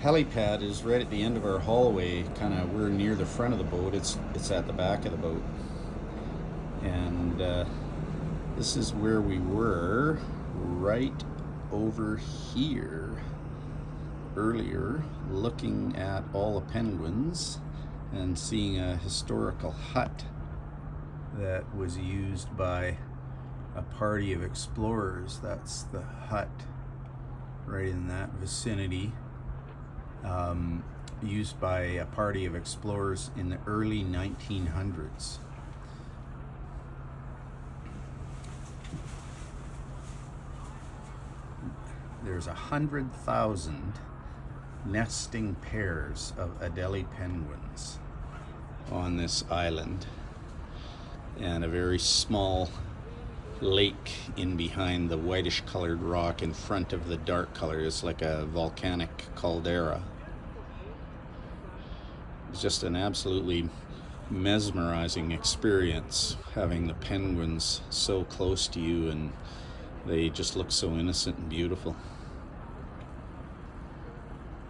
helipad is right at the end of our hallway. We're near the front of the boat. It's at the back of the boat, and this is where we were right over here earlier, looking at all the penguins and seeing a historical hut that was used by a party of explorers. That's the hut right in that vicinity, used by a party of explorers in the early 1900s. There's 100,000 nesting pairs of Adelie penguins on this island, and a very small lake in behind the whitish colored rock in front of the dark color. It's like a volcanic caldera. It's just an absolutely mesmerizing experience having the penguins so close to you, and they just look so innocent and beautiful.